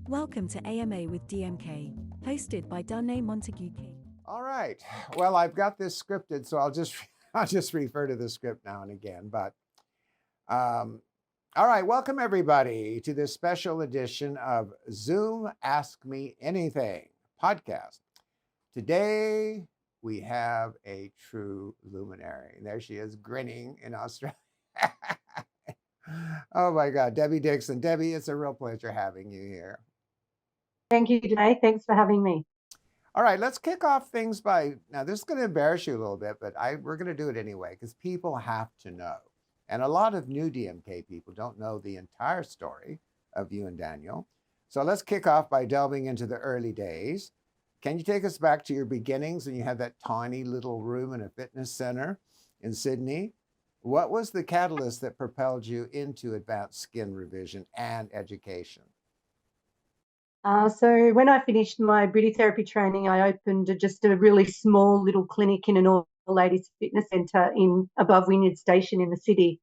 Welcome to AMA with DMK, hosted by Danné Montague-King. All right. Well, I've got this scripted, so I'll just refer to the script now and again. But all right, welcome everybody to this special edition of Zoom Ask Me Anything podcast. Today we have a true luminary. And there she is, grinning in Australia. Oh my God, Debbie Dickson. Debbie, it's a real pleasure having you here. Thank you, Danné. Thanks for having me. All right, let's kick off things by, now this is going to embarrass you a little bit, but we're going to do it anyway because people have to know. And a lot of new DMK people don't know the entire story of you and Daniel. So let's kick off by delving into the early days. Can you take us back to your beginnings when you had that tiny little room in a fitness center in Sydney? What was the catalyst that propelled you into advanced skin revision and education? So when I finished my beauty therapy training, I opened just a really small little clinic in an all-ladies fitness centre above Wynyard Station in the city.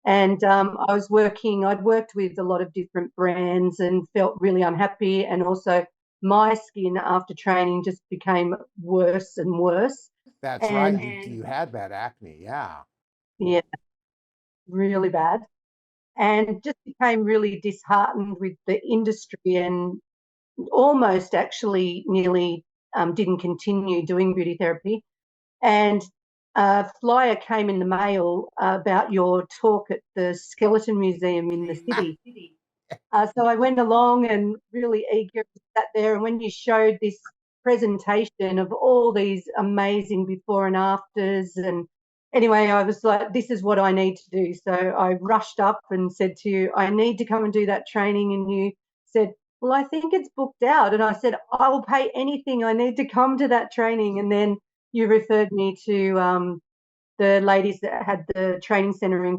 And I'd worked with a lot of different brands and felt really unhappy. And also my skin after training just became worse and worse. That's right. You had bad acne, yeah. Yeah, really bad. And just became really disheartened with the industry and almost actually nearly didn't continue doing beauty therapy. And a flyer came in the mail about your talk at the Skeleton Museum in the city. So I went along and really eager, sat there, and when you showed this presentation of all these amazing before and afters, and anyway, I was like, this is what I need to do. So I rushed up and said to you, I need to come and do that training. And you said, well, I think it's booked out. And I said, I will pay anything. I need to come to that training. And then you referred me to the ladies that had the training centre in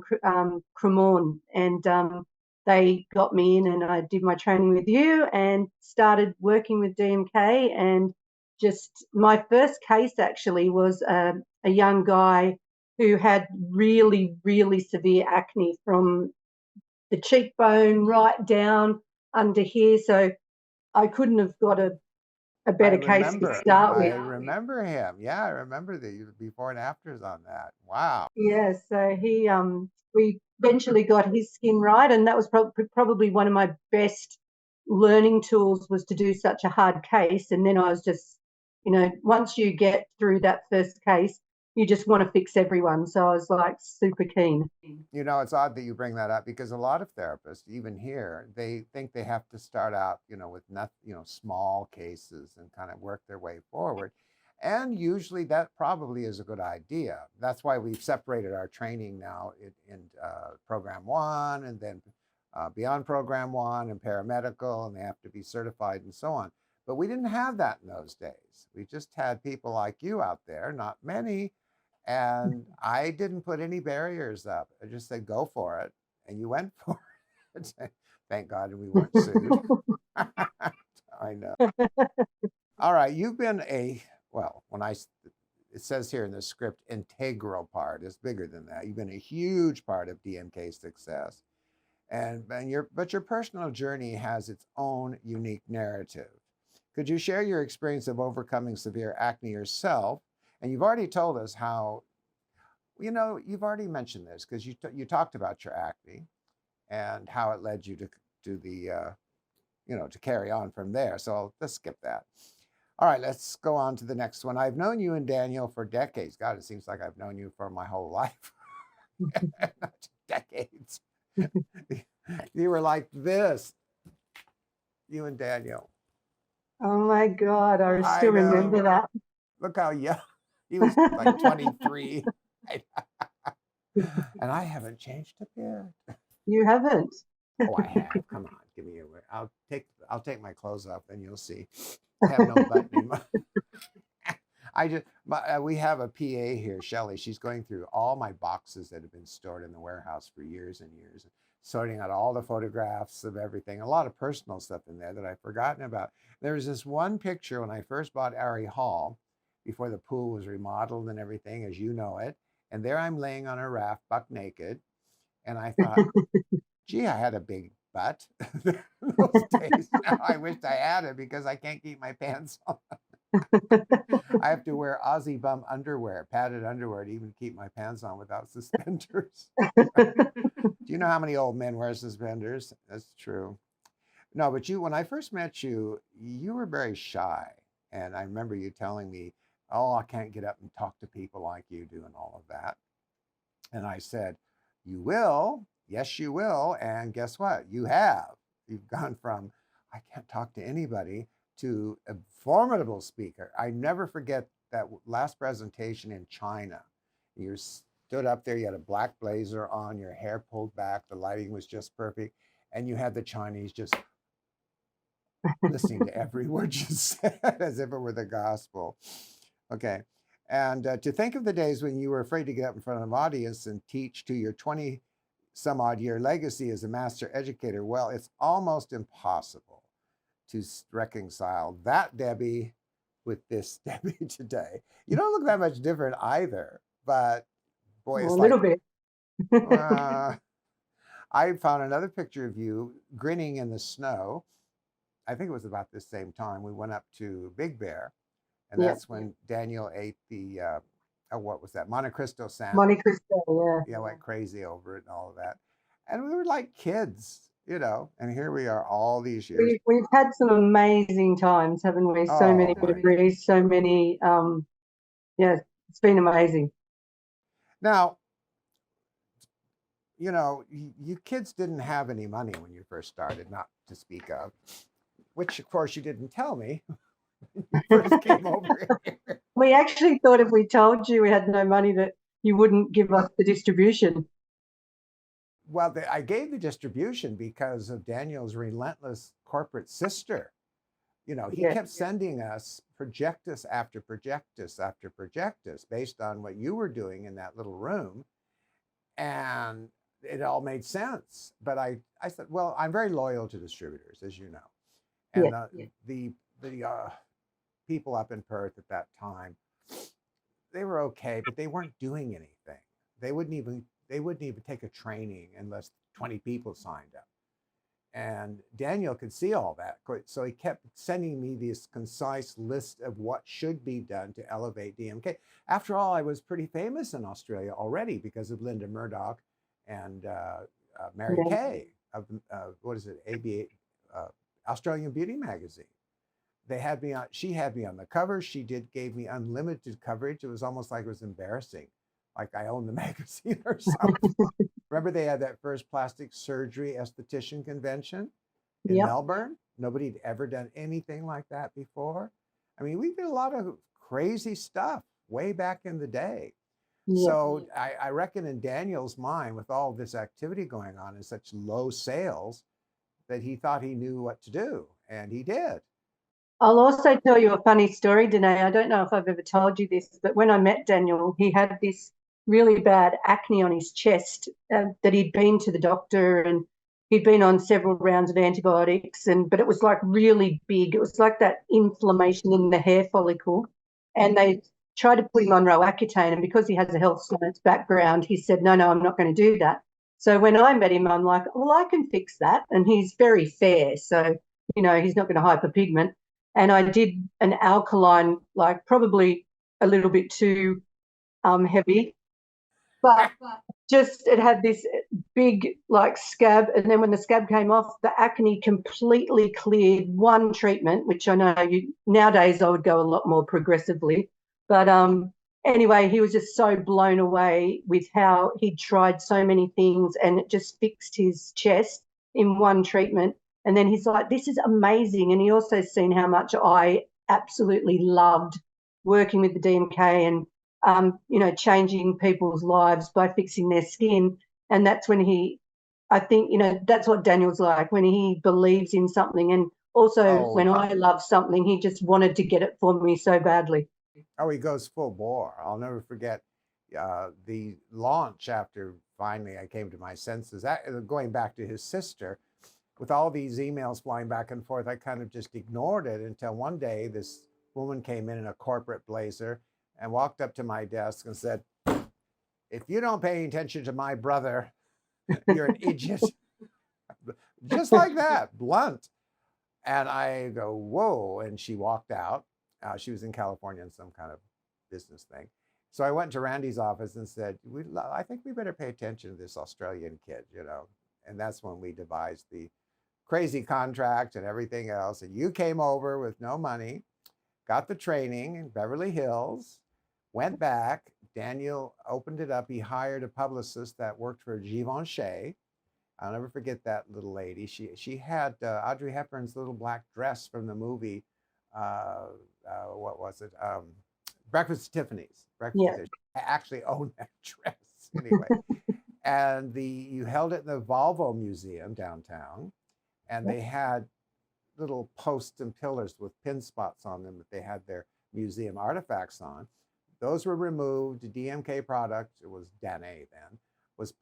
Cremorne, and they got me in, and I did my training with you and started working with DMK. And just my first case actually was a young guy who had really, really severe acne from the cheekbone right down under here. So I couldn't have got a better case to start with. I remember him. Yeah, I remember the before and afters on that. Wow. Yeah, so we eventually got his skin right, and that was probably one of my best learning tools, was to do such a hard case. And then I was just, once you get through that first case, you just want to fix everyone. So I was like super keen. It's odd that you bring that up because a lot of therapists, even here, they think they have to start out, with nothing, small cases and kind of work their way forward. And usually that probably is a good idea. That's why we've separated our training now in program 1 and then beyond program 1 and paramedical, and they have to be certified and so on. But we didn't have that in those days. We just had people like you out there, not many. And I didn't put any barriers up. I just said, go for it. And you went for it. Thank God we weren't sued. I know. All right. You've been it says here in the script, integral part. It's bigger than that. You've been a huge part of DMK's success. But your personal journey has its own unique narrative. Could you share your experience of overcoming severe acne yourself? And you've already told us how, you've already mentioned this because you talked about your acne and how it led you to the, to carry on from there. So let's skip that. All right, let's go on to the next one. I've known you and Daniel for decades. God, it seems like I've known you for my whole life. Not decades. You were like this, you and Daniel. Oh my God, I still remember that. Look how young. He was like 23. And I haven't changed a bit. You haven't? Oh, I have. Come on, give me a word. I'll take my clothes off and you'll see. I have no button. We have a PA here, Shelly. She's going through all my boxes that have been stored in the warehouse for years and years, sorting out all the photographs of everything, a lot of personal stuff in there that I've forgotten about. There was this one picture when I first bought Ari Hall, before the pool was remodeled and everything, as you know it. And there I'm laying on a raft, buck naked. And I thought, gee, I had a big But those days now, I wished I had it because I can't keep my pants on. I have to wear Aussie bum underwear, padded underwear, to even keep my pants on without suspenders. Do you know how many old men wear suspenders? That's true. No, but when I first met you, you were very shy. And I remember you telling me, oh, I can't get up and talk to people like you do and all of that. And I said, you will. Yes, you will. And guess what? You have. You've gone from, I can't talk to anybody, to a formidable speaker. I never forget that last presentation in China. You stood up there, you had a black blazer on, your hair pulled back, the lighting was just perfect, and you had the Chinese just listening to every word you said as if it were the gospel. Okay. And to think of the days when you were afraid to get up in front of an audience and teach to your 20 some odd year legacy as a master educator, well, it's almost impossible to reconcile that Debbie with this Debbie today. You don't look that much different either, but boy, it's a like little bit. I found another picture of you grinning in the snow. I think it was about this same time we went up to Big Bear, and that's when Daniel ate the what was that, Monte Cristo sandwich. Monte Cristo, yeah, went crazy over it and all of that, and we were like kids, you know. And here we are, all these years. We've had some amazing times, haven't we? So many degrees, so many. Yeah, it's been amazing. Now, you know, you kids didn't have any money when you first started, not to speak of, which of course you didn't tell me when you first came over here. We actually thought if we told you we had no money that you wouldn't give us the distribution. Well, I gave the distribution because of Daniel's relentless corporate sister. You know, he kept sending us projectus after projectus after projectus based on what you were doing in that little room. And it all made sense. But I said, well, I'm very loyal to distributors, as you know. And the people up in Perth at that time, they were okay, but they weren't doing anything. They wouldn't even take a training unless 20 people signed up. And Daniel could see all that. So he kept sending me this concise list of what should be done to elevate DMK. After all, I was pretty famous in Australia already because of Linda Murdoch and Mary Kay of, what is it, ABA, Australian Beauty Magazine. They had me on, she had me on the cover. She gave me unlimited coverage. It was almost like it was embarrassing, like I owned the magazine or something. Remember they had that first plastic surgery esthetician convention in Melbourne? Nobody had ever done anything like that before. I mean, we did a lot of crazy stuff way back in the day. So I reckon in Daniel's mind, with all this activity going on and such low sales, that he thought he knew what to do, and he did. I'll also tell you a funny story, Danné. I don't know if I've ever told you this, but when I met Daniel, he had this really bad acne on his chest that he'd been to the doctor and he'd been on several rounds of antibiotics, but it was like really big. It was like that inflammation in the hair follicle. And they tried to put him on Roaccutane, and because he has a health science background, he said, no, I'm not going to do that. So when I met him, I'm like, well, I can fix that. And he's very fair, so, you know, he's not going to hyperpigment. And I did an alkaline, like probably a little bit too heavy, but just it had this big like scab. And then when the scab came off, the acne completely cleared. One treatment, which I know nowadays I would go a lot more progressively. But anyway, he was just so blown away with how he'd tried so many things and it just fixed his chest in one treatment. And then he's like, this is amazing. And he also seen how much I absolutely loved working with the DMK and, you know, changing people's lives by fixing their skin. And that's when I think, you know, that's what Daniel's like, when he believes in something. And also when I love something, he just wanted to get it for me so badly. Oh, he goes full bore. I'll never forget the launch after finally I came to my senses, going back to his sister. With all these emails flying back and forth, I kind of just ignored it until one day this woman came in a corporate blazer and walked up to my desk and said, if you don't pay attention to my brother, you're an idiot. just like that, blunt. And I go, whoa. And she walked out. She was in California in some kind of business thing. So I went to Randy's office and said, I think we better pay attention to this Australian kid, you know. And that's when we devised the crazy contract and everything else. And you came over with no money, got the training in Beverly Hills, went back. Daniel opened it up. He hired a publicist that worked for Givenchy. I'll never forget that little lady. She had Audrey Hepburn's little black dress from the movie. What was it? Breakfast at Tiffany's. Breakfast at Tiffany's. I actually own that dress anyway. And you held it in the Volvo Museum downtown, and they had little posts and pillars with pin spots on them that they had their museum artifacts on. Those were removed. The DMK product, it was Danné then, was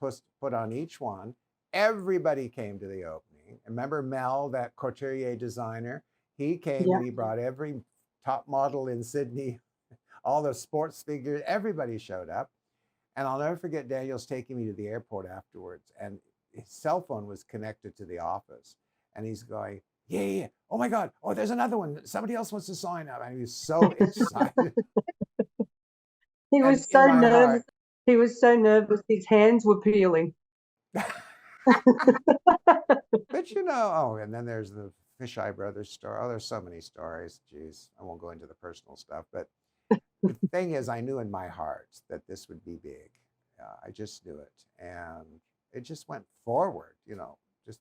put on each one. Everybody came to the opening. Remember Mel, that couturier designer? He came and he brought every top model in Sydney, all the sports figures, everybody showed up. And I'll never forget Daniel's taking me to the airport afterwards, and his cell phone was connected to the office. And he's going, yeah. Oh my God. Oh, there's another one. Somebody else wants to sign up. And he was so excited. He was so nervous. He was so nervous. His hands were peeling. But you know, and then there's the Fisheye Brothers story. Oh, there's so many stories. Geez, I won't go into the personal stuff. But the thing is, I knew in my heart that this would be big. I just knew it. And it just went forward, you know, just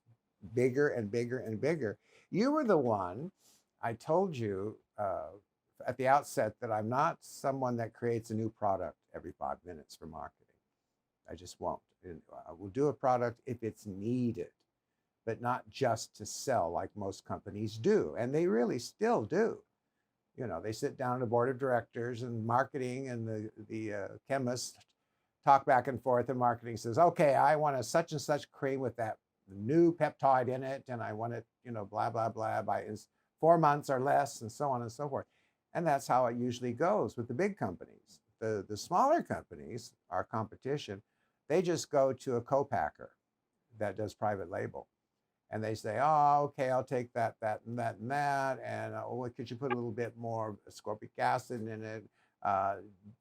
bigger and bigger and bigger. You were the one, I told you at the outset that I'm not someone that creates a new product every 5 minutes for marketing. I just won't. I will do a product if it's needed, but not just to sell like most companies do. And they really still do. You know, they sit down at a board of directors, and marketing and the chemists talk back and forth, and marketing says, okay, I want a such and such cream with that new peptide in it, and I want it, you know, blah, blah, blah, by 4 months or less, and so on and so forth. And that's how it usually goes with the big companies. The smaller companies, our competition, they just go to a co-packer that does private label. And they say, oh, okay, I'll take that, that, and that, and that. And oh, could you put a little bit more ascorbic acid in it?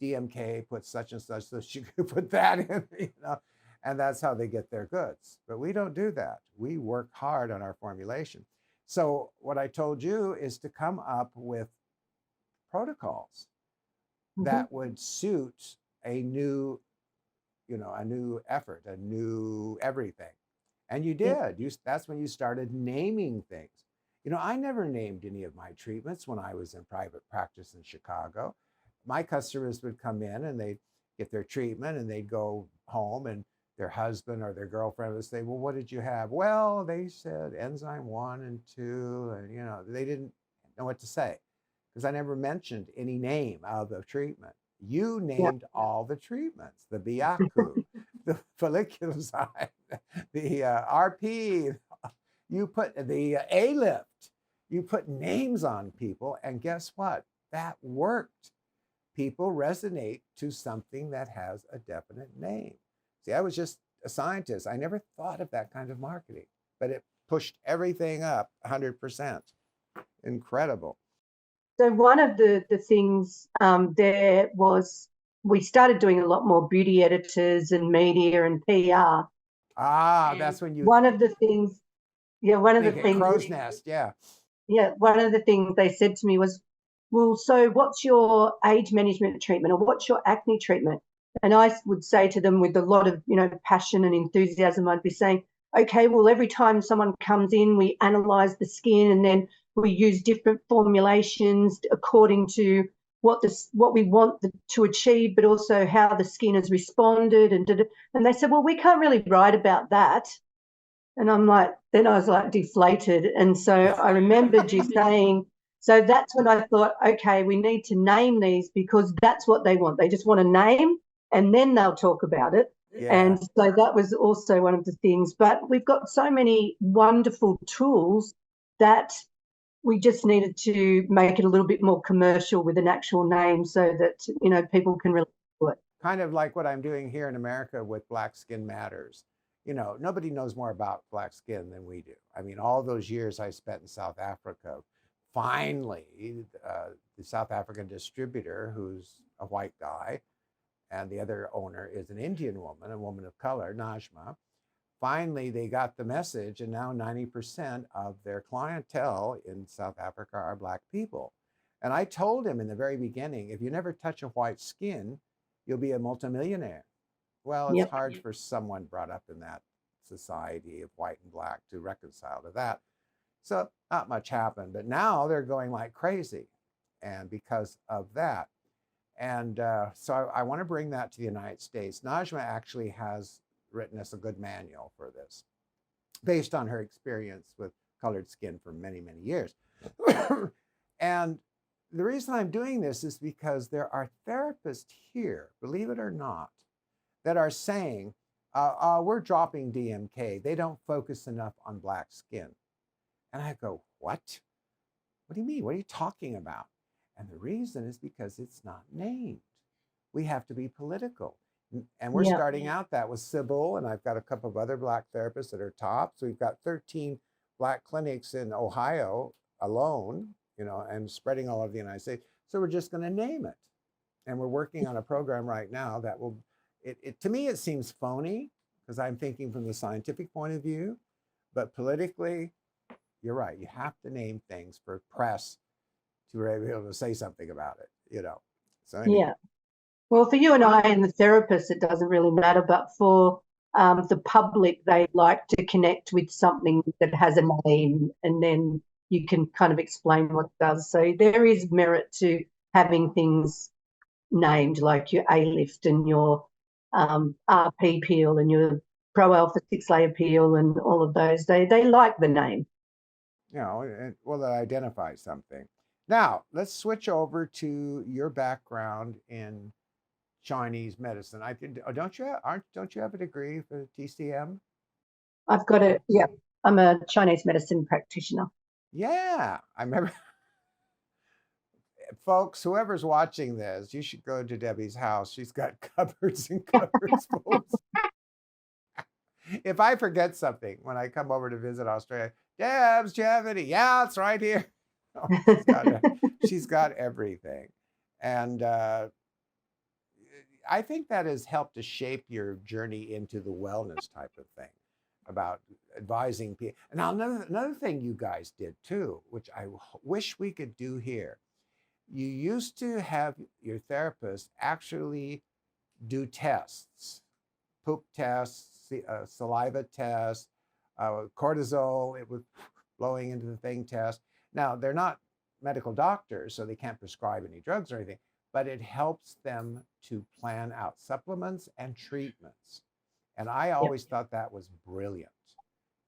DMK puts such and such, so you could put that in, you know. And that's how they get their goods. But we don't do that. We work hard on our formulation. So what I told you is to come up with protocols that would suit a new, you know, a new effort, a new everything. And you did. That's when you started naming things. You know, I never named any of my treatments when I was in private practice in Chicago. My customers would come in and they'd get their treatment and they'd go home, and their husband or their girlfriend would say, well, what did you have? Well, they said enzyme 1 and 2. And, you know, they didn't know what to say because I never mentioned any name of the treatment. You named all the treatments, the Biaku, the folliculoside, the RP, you put the A-lift, you put names on people, and guess what? That worked. People resonate to something that has a definite name. See, I was just a scientist. I never thought of that kind of marketing, but it pushed everything up 100%. Incredible. So one of the things there was we started doing a lot more beauty editors and media and PR. And that's when you... One of the things, one of the things... Crow's nest, yeah. Yeah, one of the things they said to me was, well, so what's your age management treatment, or what's your acne treatment? And I would say to them with a lot of, you know, passion and enthusiasm, I'd be saying, okay, well, every time someone comes in, we analyze the skin, and then we use different formulations according to what we want to achieve, but also how the skin has responded. And they said, well, we can't really write about that. And I'm like, then I was like deflated. And so I remembered you saying, so that's when I thought, okay, we need to name these because that's what they want. They just want a name and then they'll talk about it. Yeah. And so that was also one of the things. But we've got so many wonderful tools that we just needed to make it a little bit more commercial with an actual name so that, you know, people can relate to it. Kind of like what I'm doing here in America with Black Skin Matters. you know, nobody knows more about black skin than we do. I mean, all those years I spent in South Africa, finally, the South African distributor, who's a white guy, and the other owner is an Indian woman, a woman of color, Najma. Finally, they got the message, and now 90% of their clientele in South Africa are black people. And I told him in the very beginning, if you never touch a white skin, you'll be a multimillionaire. Well, it's hard for someone brought up in that society of white and black to reconcile to that. So not much happened, but now they're going like crazy. And because of that, and so I want to bring that to the United States. Najma actually has written us a good manual for this based on her experience with colored skin for many, many years. And the reason I'm doing this is because there are therapists here, believe it or not, that are saying, we're dropping DMK. They don't focus enough on black skin. And I go, what? What do you mean? What are you talking about? And the reason is because it's not named. We have to be political. And we're starting out that with Sybil, and I've got a couple of other black therapists that are top. So we've got 13 black clinics in Ohio alone, you know, and spreading all over the United States. So we're just going to name it. And we're working on a program right now that will, to me, it seems phony because I'm thinking from the scientific point of view, but politically, you're right. You have to name things for press to be able to say something about it, you know. So anyway. Yeah. Well, for you and I and the therapist, it doesn't really matter, but for the public, they like to connect with something that has a name, and then you can kind of explain what it does. So there is merit to having things named, like your A-lift and your RP peel and your Pro Alpha 6-layer peel and all of those. They like the name. You know, well, that identifies something. Now, let's switch over to your background in Chinese medicine. I think, don't you have a degree for TCM? I've got a, yeah, I'm a Chinese medicine practitioner. Yeah, I remember. Folks, whoever's watching this, you should go to Debbie's house. She's got cupboards and cupboards full. If I forget something when I come over to visit Australia, Debs, do you have any? Yeah, it's right here. Oh, she's got everything. And I think that has helped to shape your journey into the wellness type of thing, about advising people. And now another thing you guys did too, which I wish we could do here. You used to have your therapist actually do tests, poop tests, saliva tests, cortisol, it was blowing into the thing test. Now, they're not medical doctors, so they can't prescribe any drugs or anything, but it helps them to plan out supplements and treatments. And I always thought that was brilliant,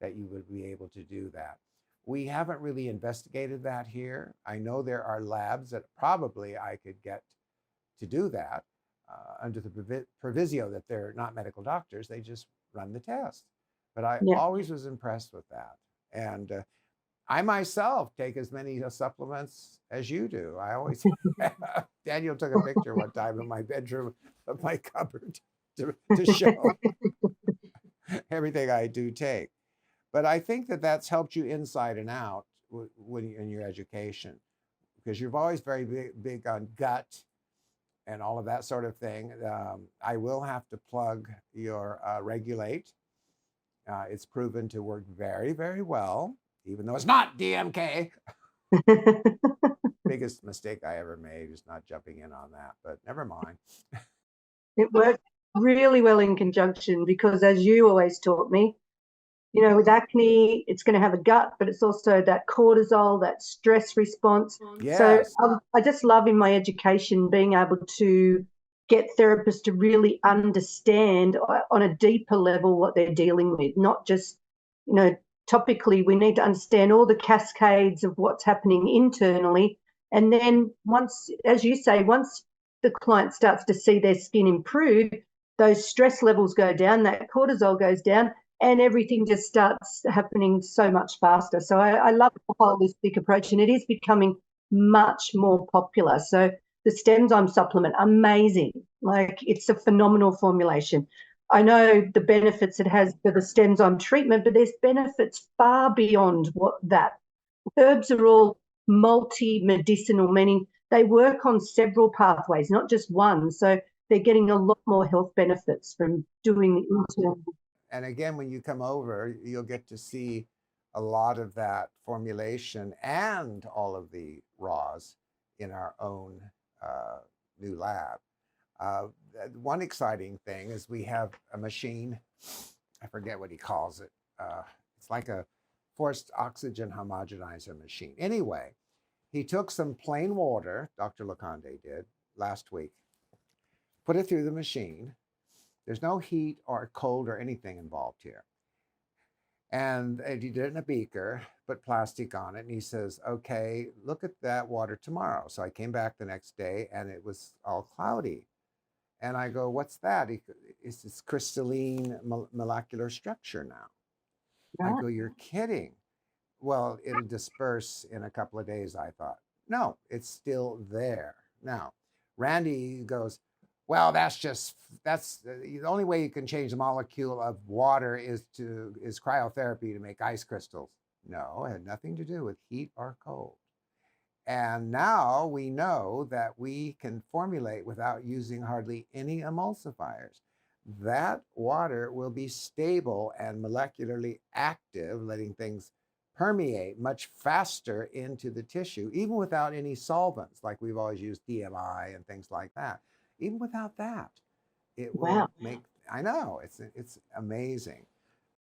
that you would be able to do that. We haven't really investigated that here. I know there are labs that probably I could get to do that under the proviso that they're not medical doctors. They just run the test. But I always was impressed with that. And I myself take as many supplements as you do. I always, Daniel took a picture one time in my bedroom of my cupboard to show everything I do take. But I think that that's helped you inside and out when in your education, because you're always very big on gut and all of that sort of thing. I will have to plug your Regulate. It's proven to work very, very well, even though it's not DMK. Biggest mistake I ever made is not jumping in on that, but never mind. It works really well in conjunction because, as you always taught me, you know, with acne, it's going to have a gut, but it's also that cortisol, that stress response. Yes. So I just love in my education being able to get therapists to really understand on a deeper level what they're dealing with, not just, you know, topically. We need to understand all the cascades of what's happening internally. And then once, as you say, once the client starts to see their skin improve, those stress levels go down, that cortisol goes down, and everything just starts happening so much faster. So I love the holistic approach, and it is becoming much more popular. So the Stemzyme supplement, amazing. Like, it's a phenomenal formulation. I know the benefits it has for the stems on treatment, but there's benefits far beyond what that. Herbs are all multi-medicinal, meaning they work on several pathways, not just one. So they're getting a lot more health benefits from doing the internal. And again, when you come over, you'll get to see a lot of that formulation and all of the raws in our own new lab. Uh, one exciting thing is we have a machine, I forget what he calls it. It's like a forced oxygen homogenizer machine. Anyway, he took some plain water, Dr. Laconde did last week, put it through the machine. There's no heat or cold or anything involved here. And he did it in a beaker, put plastic on it, and he says, okay, look at that water tomorrow. So I came back the next day and it was all cloudy. And I go, what's that? It's this crystalline molecular structure now. Right. I go, you're kidding. Well, it'll disperse in a couple of days, I thought. No, it's still there. Now, Randy goes, well, that's the only way you can change the molecule of water is cryotherapy to make ice crystals. No, it had nothing to do with heat or cold. And now we know that we can formulate without using hardly any emulsifiers. That water will be stable and molecularly active, letting things permeate much faster into the tissue, even without any solvents, like we've always used DMI and things like that. Even without that, it will make, I know, it's amazing.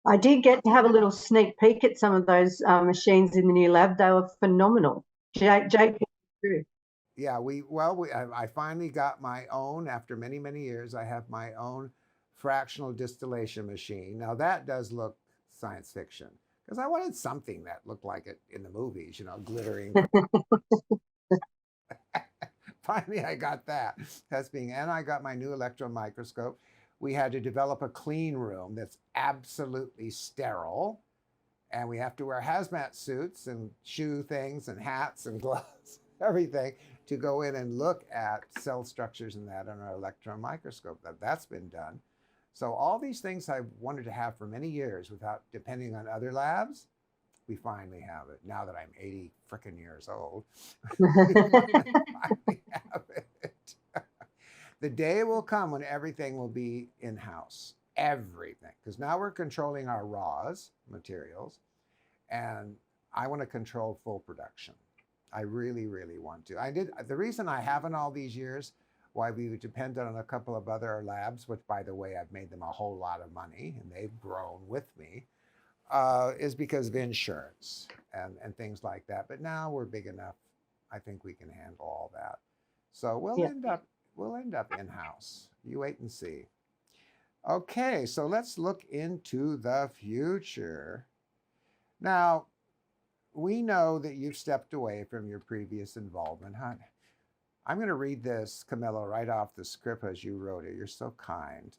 I did get to have a little sneak peek at some of those machines in the new lab. They were phenomenal. Jake through. Yeah, I finally got my own, after many, many years, I have my own fractional distillation machine. Now that does look science fiction, because I wanted something that looked like it in the movies, glittering. Finally, I got that. And I got my new electron microscope. We had to develop a clean room that's absolutely sterile. And we have to wear hazmat suits and shoe things and hats and gloves, everything, to go in and look at cell structures and that on our electron microscope. That's been done. So all these things I've wanted to have for many years without depending on other labs, we finally have it. Now that I'm 80 frickin' years old, we finally have it. The day will come when everything will be in-house. Everything. Because now we're controlling our raws, materials, and I want to control full production. I really, really want to. The reason I haven't all these years, why we depended on a couple of other labs, which by the way, I've made them a whole lot of money and they've grown with me, is because of insurance and things like that. But now we're big enough. I think we can handle all that. So we'll end up in-house. You wait and see. Okay, so let's look into the future. Now, we know that you've stepped away from your previous involvement. I'm going to read this, Camilla, right off the script as you wrote it. You're so kind.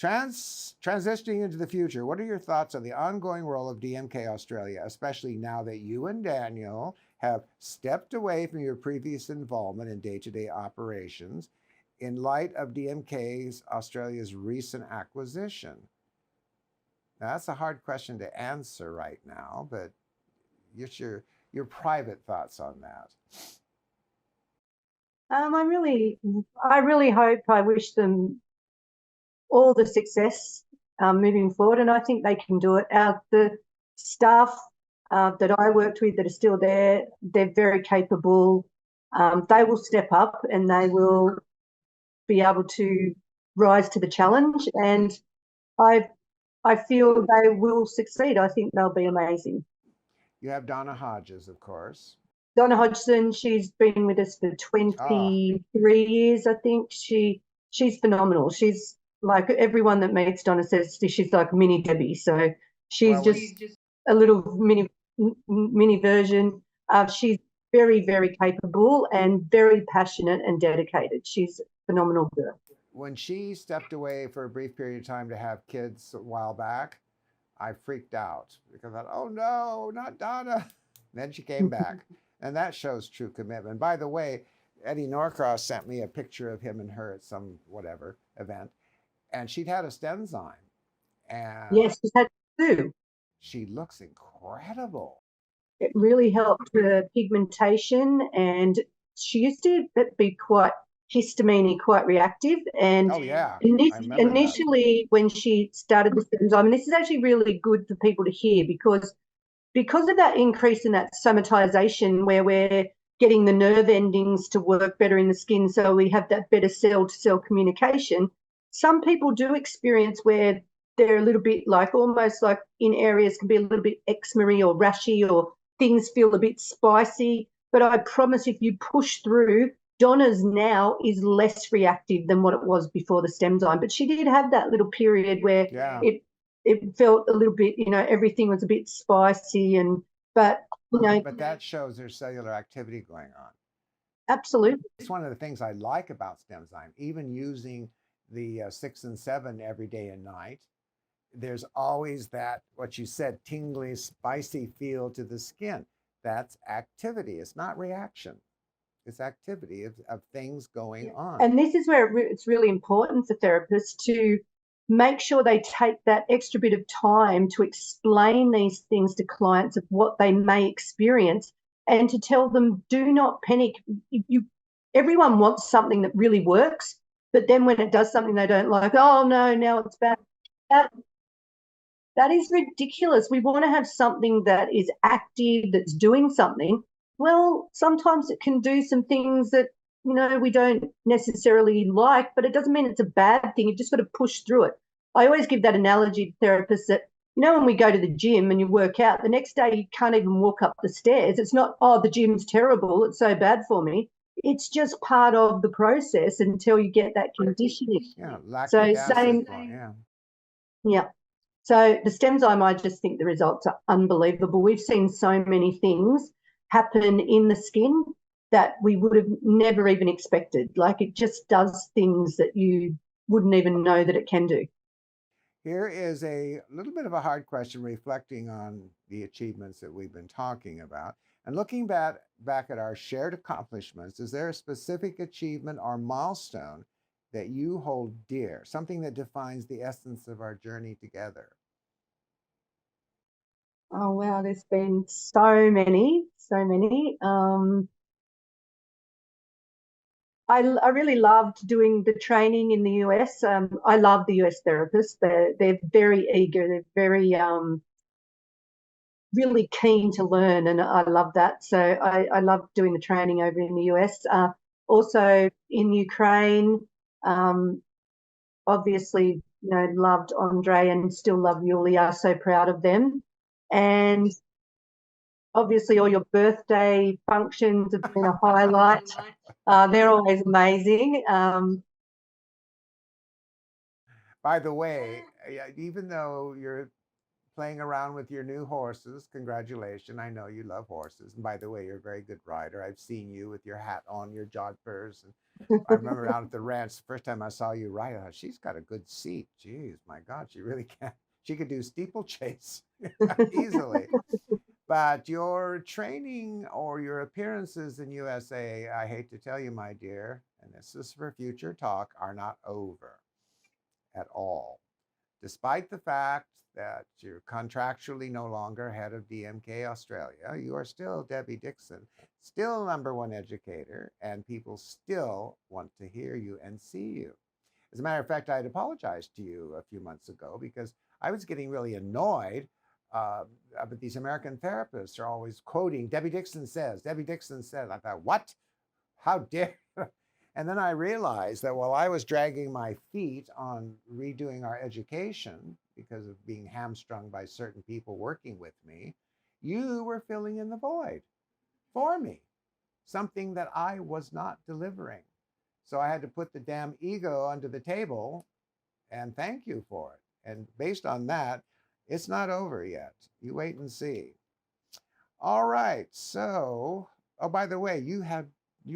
Transitioning into the future, what are your thoughts on the ongoing role of DMK Australia, especially now that you and Daniel have stepped away from your previous involvement in day-to-day operations in light of DMK Australia's recent acquisition? Now, that's a hard question to answer right now, but just your private thoughts on that. I really hope, I wish them all the success moving forward, and I think they can do it. The staff that I worked with that are still there, they're very capable. They will step up and they will be able to rise to the challenge, and I feel they will succeed. I think they'll be amazing. You have Donna Hodges, of course. Donna Hodgson, she's been with us for 23 years, I think. She's phenomenal. She's like, everyone that meets Donna says she's like mini Debbie. So she's just a little mini version. She's very, very capable and very passionate and dedicated. She's a phenomenal girl. When she stepped away for a brief period of time to have kids a while back, I freaked out because I thought, oh no, not Donna. Then she came back. And that shows true commitment. By the way, Eddie Norcross sent me a picture of him and her at some whatever event, and she'd had a Stenzyme, and Yes, she's had two. she looks incredible. It really helped her pigmentation, and she used to be quite histamine, quite reactive. And Oh yeah, I remember that. initially, when she started the enzyme, and this is actually really good for people to hear because of that increase in that somatization, where we're getting the nerve endings to work better in the skin, so we have that better cell-to-cell communication. Some people do experience where they're a little bit like, almost like in areas can be a little bit eczema-y or rashy, or things feel a bit spicy. But I promise, if you push through, Donna's now is less reactive than what it was before the Stemzyme. But she did have that little period where Yeah. it felt a little bit, everything was a bit spicy, but that shows there's cellular activity going on. Absolutely. It's one of the things I like about Stemzyme, even using the 6 and 7 every day and night. There's always that, what you said, tingly, spicy feel to the skin. That's activity. It's not reaction. It's activity of things going on. And this is where it's really important for therapists to make sure they take that extra bit of time to explain these things to clients of what they may experience, and to tell them, do not panic. Everyone wants something that really works, but then when it does something they don't like, oh no, now it's bad. That is ridiculous. We want to have something that is active, that's doing something. Well, sometimes it can do some things that, we don't necessarily like, but it doesn't mean it's a bad thing. You've just got to push through it. I always give that analogy to therapists that, when we go to the gym and you work out, the next day you can't even walk up the stairs. It's not, oh, the gym's terrible, it's so bad for me. It's just part of the process until you get that conditioning. Yeah, lactic acid. Yeah. Yeah. So the Stemzyme, I just think the results are unbelievable. We've seen so many things happen in the skin that we would have never even expected. Like, it just does things that you wouldn't even know that it can do. Here is a little bit of a hard question, reflecting on the achievements that we've been talking about. And looking back at our shared accomplishments, is there a specific achievement or milestone that you hold dear, something that defines the essence of our journey together? Oh, wow, there's been so many. I really loved doing the training in the US. I love the US therapists. They're very eager. They're very really keen to learn, and I love that. So I love doing the training over in the US. Also in Ukraine, obviously, loved Andre and still love Yulia. So proud of them. And obviously all your birthday functions have been a highlight. They're always amazing. By the way, even though you're playing around with your new horses, congratulations. I know you love horses. And by the way, you're a very good rider. I've seen you with your hat on, your jodhpurs. And I remember out at the ranch, the first time I saw you ride, I thought, she's got a good seat. Jeez, my God, she really can. She could do steeplechase easily. But your training or your appearances in USA, I hate to tell you, my dear, and this is for future talk, are not over at all. Despite the fact that you're contractually no longer head of DMK Australia, you are still Debbie Dickson, still #1 educator, and people still want to hear you and see you. As a matter of fact, I had apologized to you a few months ago because I was getting really annoyed. But these American therapists are always quoting, Debbie Dickson says, Debbie Dickson says. I thought, what? How dare? And then I realized that while I was dragging my feet on redoing our education because of being hamstrung by certain people working with me, you were filling in the void for me, something that I was not delivering. So I had to put the damn ego under the table and thank you for it. And based on that, it's not over yet. You wait and see. All right. So, oh, by the way, you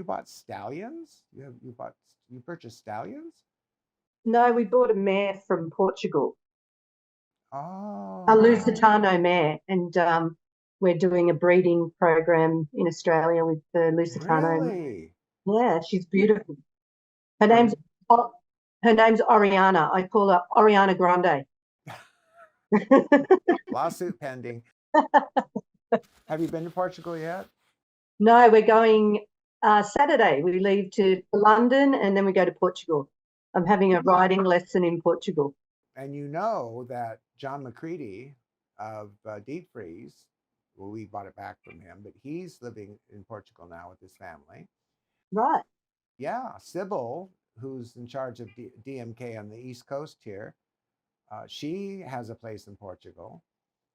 bought stallions? You purchased stallions? No, we bought a mare from Portugal. Oh. A Lusitano mare, and we're doing a breeding program in Australia with the Lusitano. Really? Yeah, she's beautiful. Her name's oh, her name's Oriana. I call her Oriana Grande. Lawsuit pending. Have you been to Portugal yet? No, we're going Saturday. We leave to London and then we go to Portugal. I'm having a riding lesson in Portugal. And you know that John McCready of Deep Freeze, well, we bought it back from him, but he's living in Portugal now with his family. Right. Yeah, Sybil, who's in charge of DMK on the East Coast here, she has a place in Portugal.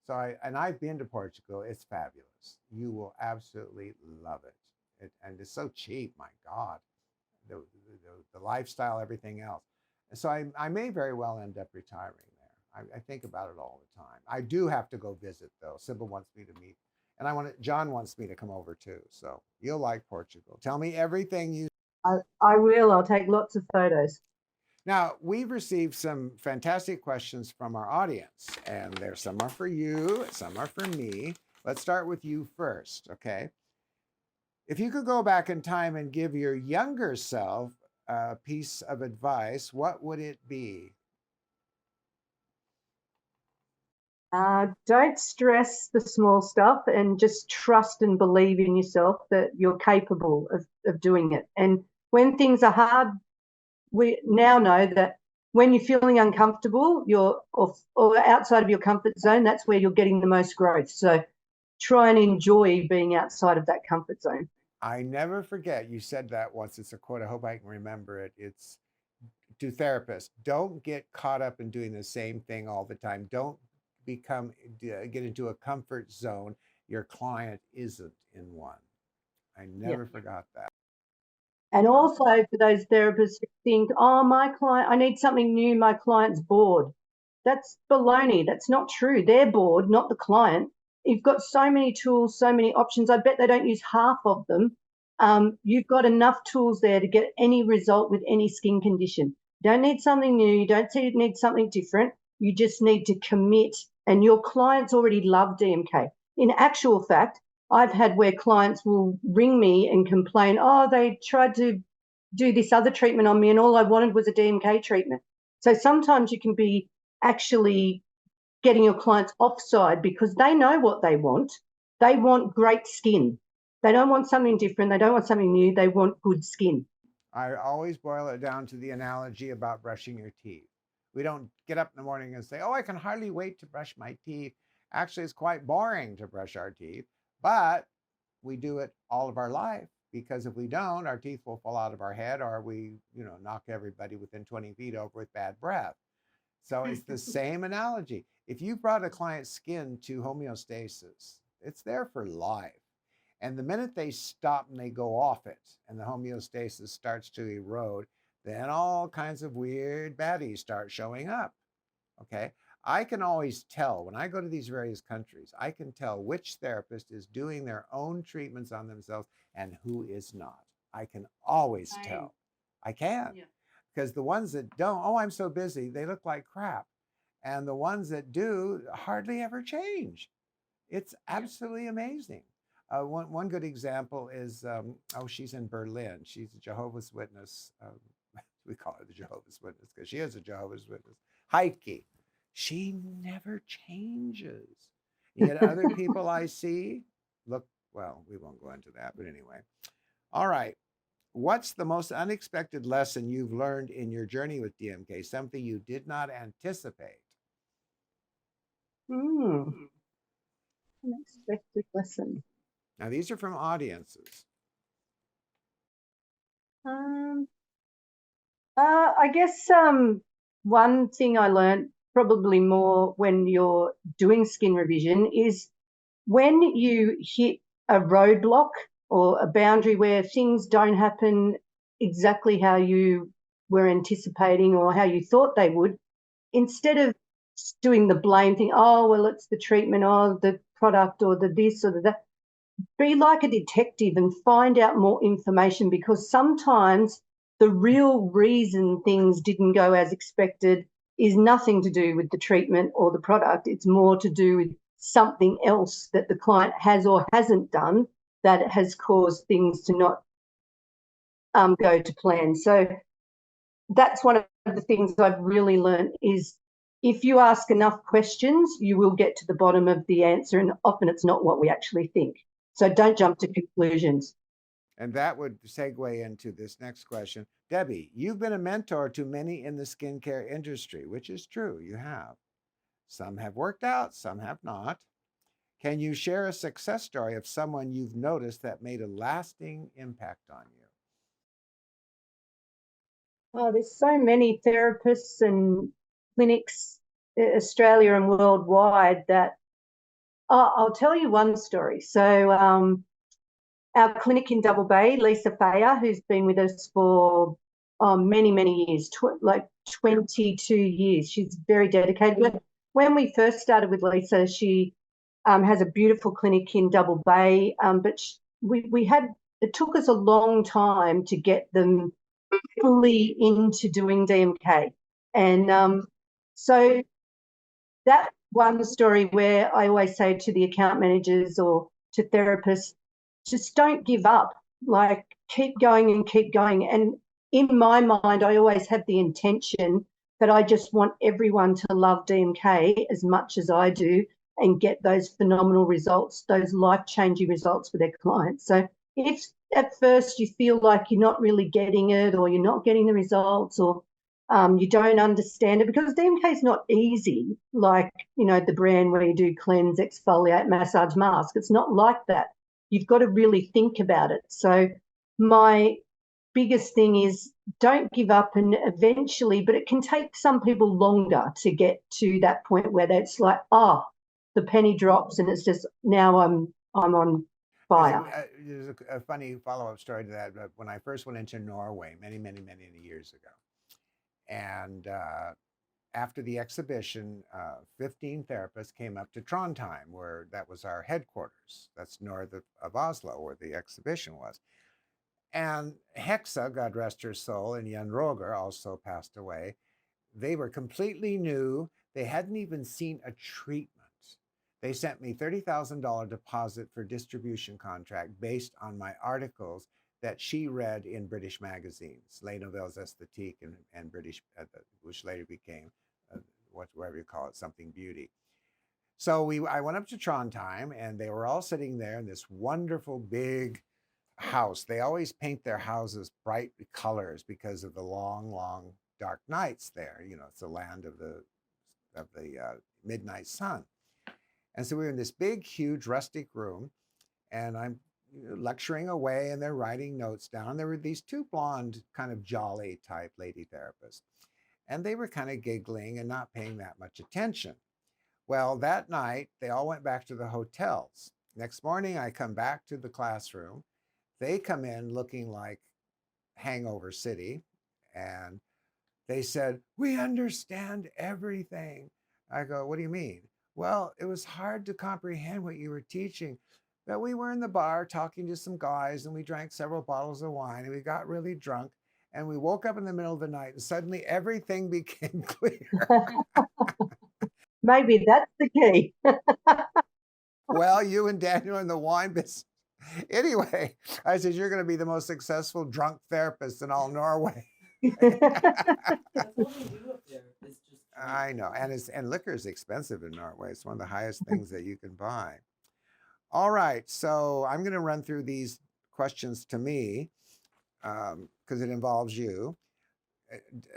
So I've been to Portugal. It's fabulous. You will absolutely love it. And it's so cheap. My God, the lifestyle, everything else. And so I may very well end up retiring there. I think about it all the time. I do have to go visit though. Sybil wants me to meet, and John wants me to come over too. So you'll like Portugal. Tell me everything you. I will. I'll take lots of photos. Now, we've received some fantastic questions from our audience, and there's some are for you, some are for me. Let's start with you first, okay? If you could go back in time and give your younger self a piece of advice, what would it be? Don't stress the small stuff and just trust and believe in yourself that you're capable of doing it. And when things are hard, we now know that when you're feeling uncomfortable, you're or outside of your comfort zone, that's where you're getting the most growth. So try and enjoy being outside of that comfort zone. I never forget, you said that once. It's a quote. I hope I can remember it. It's to therapists. Don't get caught up in doing the same thing all the time. Don't get into a comfort zone your client isn't in one. I never forgot that. And also for those therapists who think, oh, my client, I need something new, my client's bored. That's baloney. That's not true. They're bored, not the client. You've got so many tools, so many options. I bet they don't use half of them. You've got enough tools there to get any result with any skin condition. You don't need something new. You don't need something different. You just need to commit. And your clients already love DMK. In actual fact, I've had where clients will ring me and complain, oh, they tried to do this other treatment on me and all I wanted was a DMK treatment. So sometimes you can be actually getting your clients offside because they know what they want. They want great skin. They don't want something different. They don't want something new. They want good skin. I always boil it down to the analogy about brushing your teeth. We don't get up in the morning and say, oh, I can hardly wait to brush my teeth. Actually, it's quite boring to brush our teeth, but we do it all of our life because if we don't, our teeth will fall out of our head or we, knock everybody within 20 feet over with bad breath. So it's the same analogy. If you brought a client's skin to homeostasis, it's there for life. And the minute they stop and they go off it and the homeostasis starts to erode, then all kinds of weird baddies start showing up. Okay. I can always tell when I go to these various countries, I can tell which therapist is doing their own treatments on themselves and who is not. I can always tell. I can. Yeah. Because the ones that don't, oh, I'm so busy, they look like crap. And the ones that do hardly ever change. It's absolutely amazing. One good example is, she's in Berlin. She's a Jehovah's Witness. We call her the Jehovah's Witness because she is a Jehovah's Witness. Heike. She never changes. Yet other people I see look, well, we won't go into that, but anyway. All right. What's the most unexpected lesson you've learned in your journey with DMK? Something you did not anticipate? Unexpected lesson. Now, these are from audiences. I guess one thing I learned probably more when you're doing skin revision is when you hit a roadblock or a boundary where things don't happen exactly how you were anticipating or how you thought they would, instead of doing the blame thing, oh, well, it's the treatment, oh, the product or the this or the that, be like a detective and find out more information because sometimes the real reason things didn't go as expected is nothing to do with the treatment or the product. It's more to do with something else that the client has or hasn't done that has caused things to not go to plan. So that's one of the things I've really learned is if you ask enough questions, you will get to the bottom of the answer, and often it's not what we actually think. So don't jump to conclusions. And that would segue into this next question. Debbie, you've been a mentor to many in the skincare industry, which is true, you have. Some have worked out, some have not. Can you share a success story of someone you've noticed that made a lasting impact on you? Oh, there's so many therapists and clinics, Australia and worldwide, that I'll tell you one story. So our clinic in Double Bay, Lisa Fayer, who's been with us for many, many years, like 22 years. She's very dedicated. But when we first started with Lisa, she has a beautiful clinic in Double Bay, but it took us a long time to get them fully into doing DMK. And so that one story where I always say to the account managers or to therapists, just don't give up, like keep going and keep going. And in my mind, I always have the intention that I just want everyone to love DMK as much as I do and get those phenomenal results, those life-changing results for their clients. So if at first you feel like you're not really getting it, or you're not getting the results, or you don't understand it, because DMK is not easy, like, the brand where you do cleanse, exfoliate, massage, mask. It's not like that. You've got to really think about it. So my biggest thing is don't give up, and eventually, but it can take some people longer to get to that point where it's like, the penny drops and it's just, now I'm on fire. There's a funny follow-up story to that. When I first went into Norway many, many, many years ago, and after the exhibition, 15 therapists came up to Trondheim, where that was our headquarters. That's north of Oslo, where the exhibition was. And Hexa, God rest her soul, and Jan Roger also passed away. They were completely new. They hadn't even seen a treatment. They sent me $30,000 deposit for distribution contract based on my articles that she read in British magazines, Les Nouvelles Esthétiques and British, which later became, whatever you call it, something beauty. So I went up to Trondheim, and they were all sitting there in this wonderful big house. They always paint their houses bright colors because of the long, long dark nights there. It's the land of the midnight sun. And so we were in this big, huge, rustic room, and I'm lecturing away, and they're writing notes down. There were these two blonde, kind of jolly type lady therapists, and they were kind of giggling and not paying that much attention. Well, that night, they all went back to the hotels. Next morning, I come back to the classroom. They come in looking like Hangover City, and they said, "We understand everything." I go, "What do you mean?" "Well, it was hard to comprehend what you were teaching, but we were in the bar talking to some guys, and we drank several bottles of wine, and we got really drunk, and we woke up in the middle of the night, and suddenly everything became clear." Maybe that's the key. Well, you and Daniel in the wine business. Anyway, I said, "You're going to be the most successful drunk therapist in all Norway." I know, and liquor is expensive in Norway. It's one of the highest things that you can buy. All right, so I'm going to run through these questions to me because it involves you.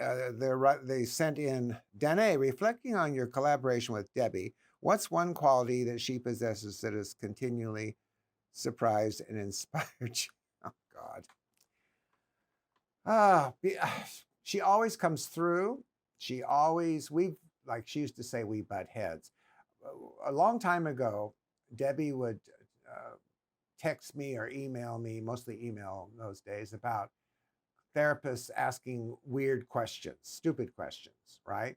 They sent in, Danné, reflecting on your collaboration with Debbie, what's one quality that she possesses that has continually surprised and inspired you? Oh, God. She always comes through. She used to say, we butt heads. A long time ago, Debbie would text me or email me, mostly email those days, about therapists asking weird questions, stupid questions, right?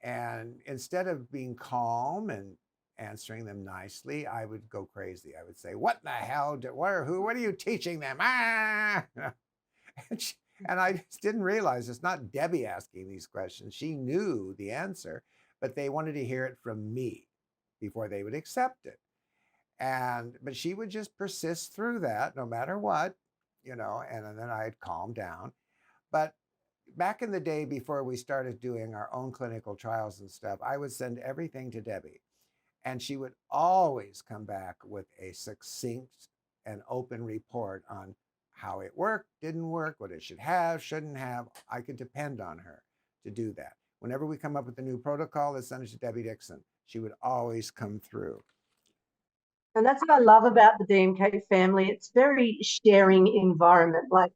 And instead of being calm and answering them nicely, I would go crazy. I would say, "What in the hell? What are you teaching them?" And I just didn't realize it's not Debbie asking these questions. She knew the answer, but they wanted to hear it from me before they would accept it. But she would just persist through that no matter what. and then I'd calm down. But back in the day before we started doing our own clinical trials and stuff, I would send everything to Debbie, and she would always come back with a succinct and open report on how it worked, didn't work, what it should have, shouldn't have. I could depend on her to do that. Whenever we come up with a new protocol, let's send it to Debbie Dickson. She would always come through. And that's what I love about the DMK family. It's very sharing environment. Like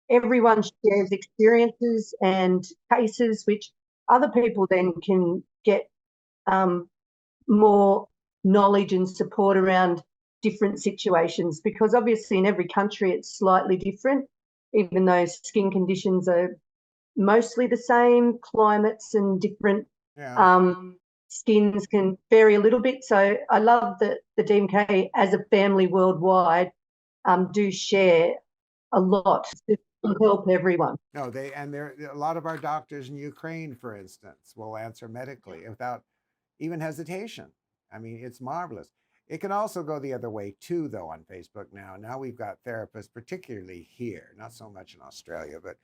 everyone shares experiences and cases, which other people then can get more knowledge and support around different situations, because obviously in every country it's slightly different, even though skin conditions are mostly the same, climates and different skins can vary a little bit. So I love that the DMK as a family worldwide do share a lot to help everyone. No, there a lot of our doctors in Ukraine, for instance, will answer medically without even hesitation. I mean, it's marvelous. It can also go the other way too, though, on Facebook now. Now we've got therapists, particularly here, not so much in Australia, but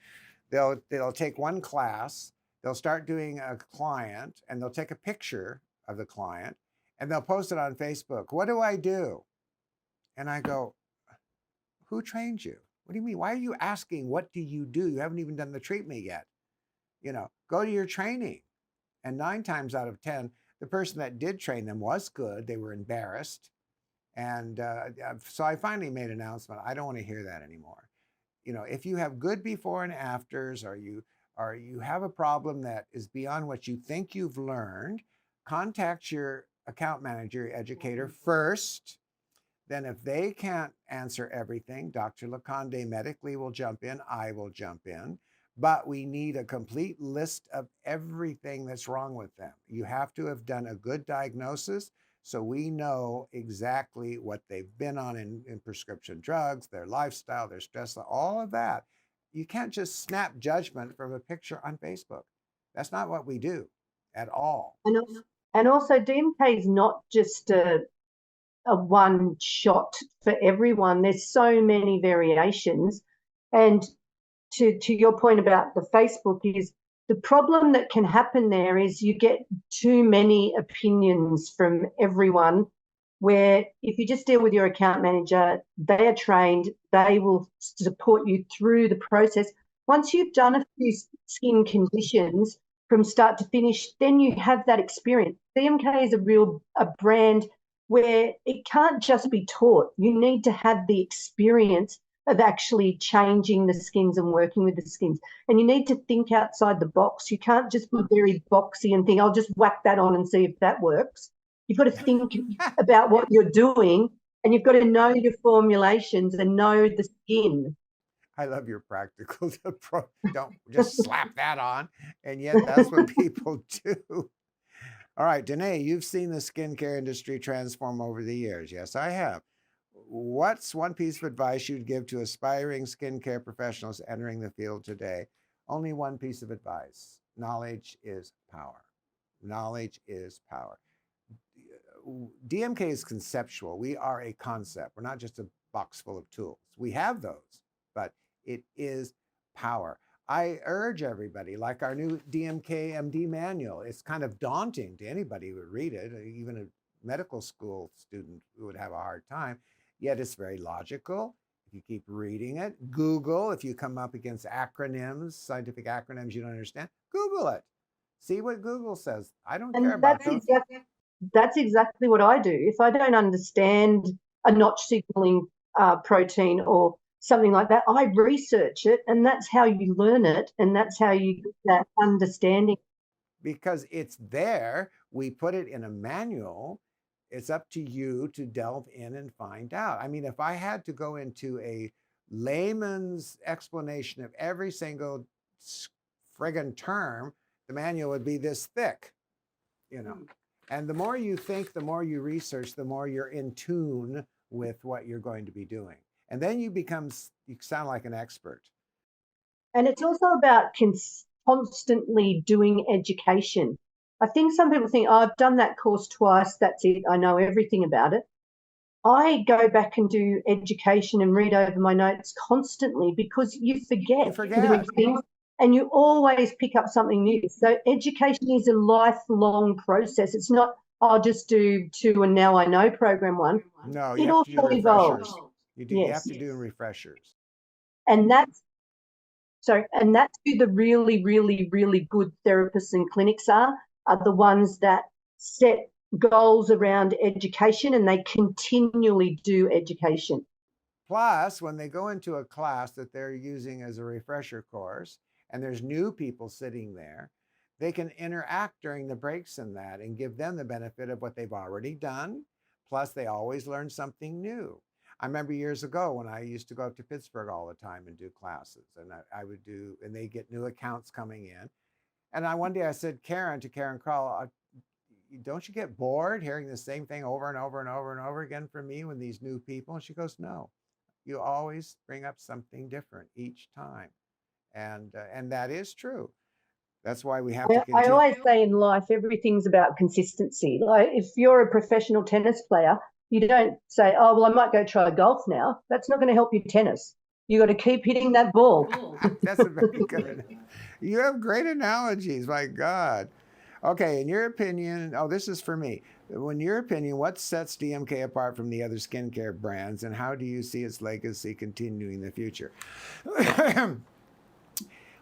they'll take one class, they'll start doing a client, and they'll take a picture of the client, and they'll post it on Facebook. What do I do? And I go, who trained you? What do you mean? Why are you asking, what do? You haven't even done the treatment yet. Go to your training. And 9 times out of 10, the person that did train them was good. They were embarrassed. And so I finally made an announcement. I don't want to hear that anymore. If you have good before and afters, or you have a problem that is beyond what you think you've learned, contact your account manager, your educator first. Then if they can't answer everything, Dr. Laconde medically will jump in, I will jump in. But we need a complete list of everything that's wrong with them. You have to have done a good diagnosis so we know exactly what they've been on in prescription drugs, their lifestyle, their stress, all of that. You can't just snap judgment from a picture on Facebook. That's not what we do at all. And also DMK is not just a one shot for everyone. There's so many variations. And to your point about the Facebook, is the problem that can happen there is you get too many opinions from everyone, where if you just deal with your account manager, they are trained, they will support you through the process. Once you've done a few skin conditions from start to finish, then you have that experience. DMK is a brand where it can't just be taught. You need to have the experience of actually changing the skins and working with the skins. And you need to think outside the box. You can't just be very boxy and think, I'll just whack that on and see if that works. You've got to think about what you're doing, and you've got to know your formulations and know the skin. I love your practical approach. Don't just slap that on. And yet that's what people do. All right, Danné, you've seen the skincare industry transform over the years. Yes, I have. What's one piece of advice you'd give to aspiring skincare professionals entering the field today? Only one piece of advice. Knowledge is power. Knowledge is power. DMK is conceptual. We are a concept. We're not just a box full of tools. We have those, but it is power. I urge everybody, like our new DMK MD manual, it's kind of daunting to anybody who would read it. Even a medical school student would have a hard time. Yet it's very logical. If you keep reading it, Google, if you come up against acronyms, scientific acronyms you don't understand, Google it. See what Google says. I don't care about those. That's exactly what I do. If I don't understand a notch signaling protein or something like that, I research it, and that's how you learn it, and that's how you get that understanding. Because it's there, we put it in a manual. It's up to you to delve in and find out. I mean, if I had to go into a layman's explanation of every single friggin' term, the manual would be this thick, And the more you think, the more you research, the more you're in tune with what you're going to be doing. And then you sound like an expert. And it's also about constantly doing education. I think some people think, oh, I've done that course twice, that's it, I know everything about it. I go back and do education and read over my notes constantly because you forget things and you always pick up something new. So education is a lifelong process. It's not, I'll just do 2 and now I know program 1. No, it you have to do refreshers. evolves. You have to do refreshers. And that's who the really, really, really good therapists and clinics are the ones that set goals around education and they continually do education. Plus, when they go into a class that they're using as a refresher course, and there's new people sitting there, they can interact during the breaks in that and give them the benefit of what they've already done. Plus, they always learn something new. I remember years ago when I used to go up to Pittsburgh all the time and do classes, and I would do, and they get new accounts coming in. And one day I said, Karen, to Karen Kroll, don't you get bored hearing the same thing over and over and over and over again from me when these new people? And she goes, no, you always bring up something different each time. And that is true. That's why we have to continue. I always say in life, everything's about consistency. Like if you're a professional tennis player, you don't say, oh, well, I might go try golf now. That's not going to help you tennis. You got to keep hitting that ball. That's a very good. You have great analogies. My God. Okay, in your opinion, this is for me. In your opinion, what sets DMK apart from the other skincare brands, and how do you see its legacy continuing in the future?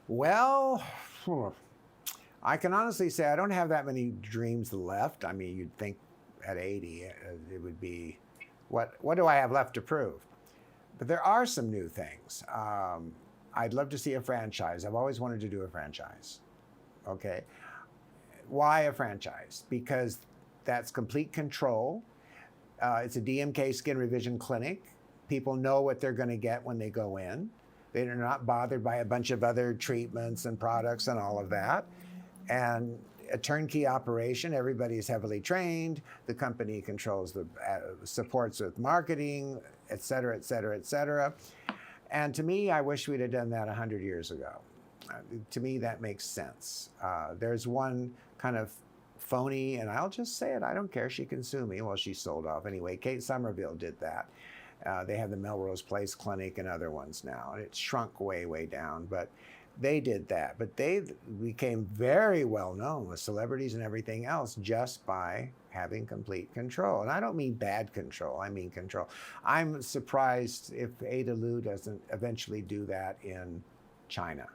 Well, I can honestly say I don't have that many dreams left. I mean, you'd think at 80 it would be, what do I have left to prove? But there are some new things. I'd love to see a franchise. I've always wanted to do a franchise. Okay. Why a franchise? Because that's complete control. It's a DMK skin revision clinic. People know what they're going to get when they go in. They're not bothered by a bunch of other treatments and products and all of that. And a turnkey operation, everybody's heavily trained. The company controls the supports with marketing, et cetera, et cetera, et cetera. And to me, I wish we'd have done that 100 years ago. To me, that makes sense. There's one kind of phony, and I'll just say it, I don't care, she can sue me. Well, she sold off anyway. Kate Somerville did that. They have the Melrose Place Clinic and other ones now, and it's shrunk way, way down, but they did that. But they became very well known with celebrities and everything else just by having complete control. And I don't mean bad control, I mean control. I'm surprised if Ada Lu doesn't eventually do that in China.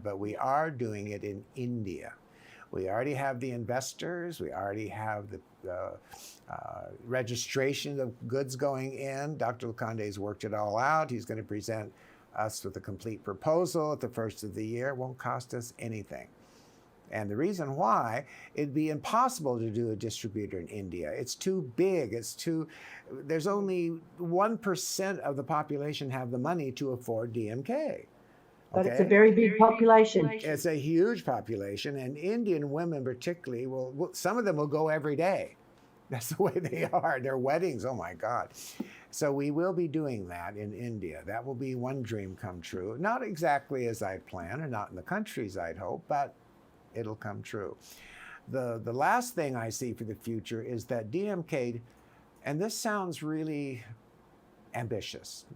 But we are doing it in India. We already have the investors. We already have the registration of goods going in. Dr. Lukande's worked it all out. He's going to present us with a complete proposal at the first of the year. It won't cost us anything. And the reason why, it'd be impossible to do a distributor in India. It's too big. There's only 1% of the population have the money to afford DMK. But it's a very big population. It's a huge population, and Indian women particularly some of them will go every day. That's the way they are. Their weddings, oh my God. So we will be doing that in India. That will be one dream come true. Not exactly as I plan, or not in the countries I'd hope, but it'll come true. The last thing I see for the future is that DMK, and this sounds really ambitious,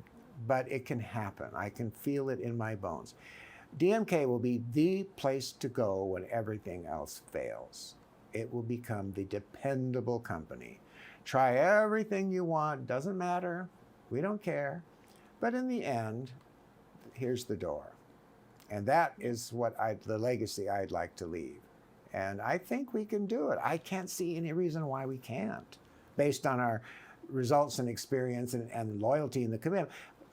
but it can happen. I can feel it in my bones. DMK will be the place to go when everything else fails. It will become the dependable company. Try everything you want, doesn't matter, we don't care. But in the end, here's the door. And that is the legacy I'd like to leave. And I think we can do it. I can't see any reason why we can't, based on our results and experience and loyalty and the commitment.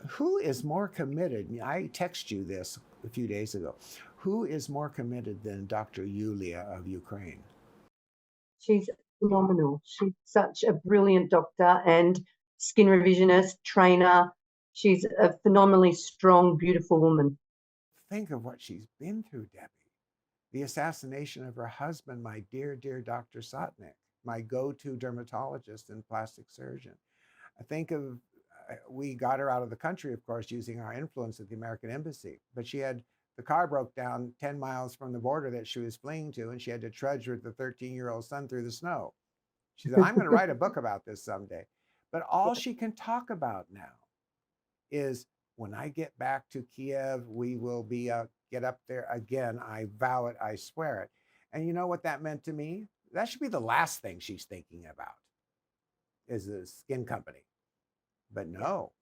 Who is more committed? I texted you this a few days ago. Who is more committed than Dr. Yulia of Ukraine? She's phenomenal. She's such a brilliant doctor and skin revisionist, trainer. She's a phenomenally strong, beautiful woman. Think of what she's been through, Debbie. The assassination of her husband, my dear, dear Dr. Sotnick, my go-to dermatologist and plastic surgeon. I think of we got her out of the country, of course, using our influence at the American Embassy. But the car broke down 10 miles from the border that she was fleeing to, and she had to trudge with the 13-year-old son through the snow. She said, I'm going to write a book about this someday. But all she can talk about now is, when I get back to Kiev, we will be get up there again. I vow it, I swear it. And you know what that meant to me? That should be the last thing she's thinking about, is a skin company. But no,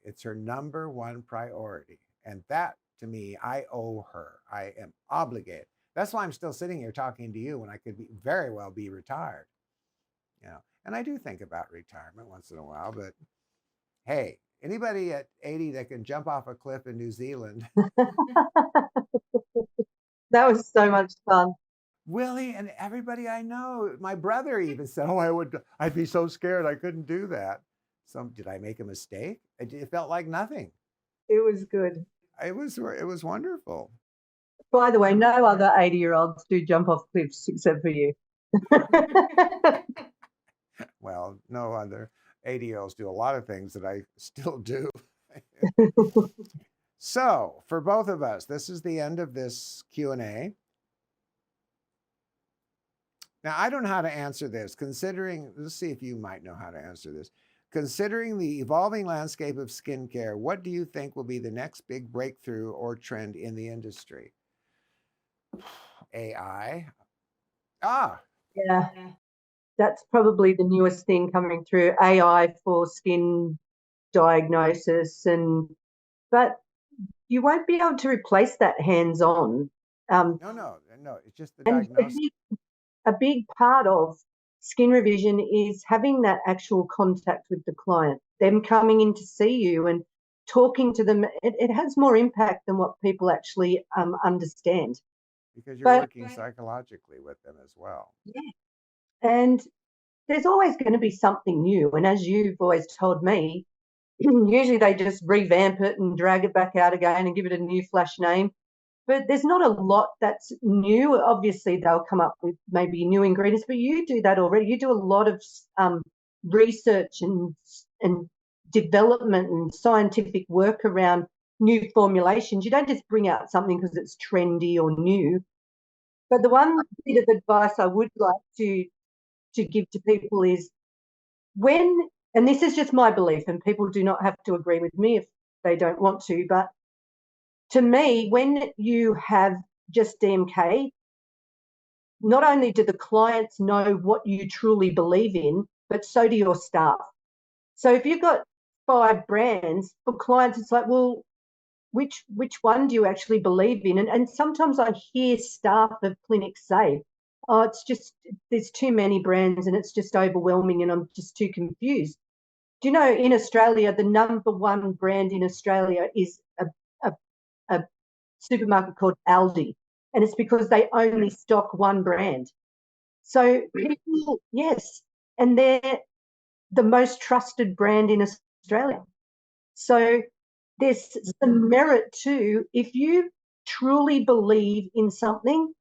it's her number one priority. And that, to me, I owe her. I am obligated. That's why I'm still sitting here talking to you when I could very well be retired. And I do think about retirement once in a while, but hey, anybody at 80 that can jump off a cliff in New Zealand. That was so much fun. Willie and everybody I know, my brother even said, "Oh, I'd be so scared I couldn't do that." So did I make a mistake? It felt like nothing. It was good. It was wonderful. By the way, no other 80-year-olds do jump off cliffs except for you. Well, no other 80-year-olds do a lot of things that I still do. So for both of us, this is the end of this Q&A. Now, I don't know how to answer this, considering, let's see if you might know how to answer this. Considering the evolving landscape of skincare, what do you think will be the next big breakthrough or trend in the industry? AI. Yeah, that's probably the newest thing coming through, AI for skin diagnosis. But you won't be able to replace that hands-on. No, it's just the diagnosis. A big part of skin revision is having that actual contact with the client, them coming in to see you and talking to them. It has more impact than what people actually understand. Because you're working psychologically with them as well. Yeah. And there's always going to be something new. And as you've always told me, usually they just revamp it and drag it back out again and give it a new flash name. But there's not a lot that's new. Obviously, they'll come up with maybe new ingredients, but you do that already. You do a lot of research and development and scientific work around new formulations. You don't just bring out something because it's trendy or new. But the one bit of advice I would like to give to people is, and this is just my belief, and people do not have to agree with me if they don't want to, but to me, when you have just DMK, not only do the clients know what you truly believe in, but so do your staff. So if you've got 5 brands, for clients, it's like, well, which one do you actually believe in? And sometimes I hear staff of clinics say, oh, it's just, there's too many brands and it's just overwhelming and I'm just too confused. Do you know, in Australia, the number 1 brand in Australia is a supermarket called Aldi, and it's because they only stock 1 brand. So people, yes, and they're the most trusted brand in Australia. So there's some merit to, if you truly believe in something,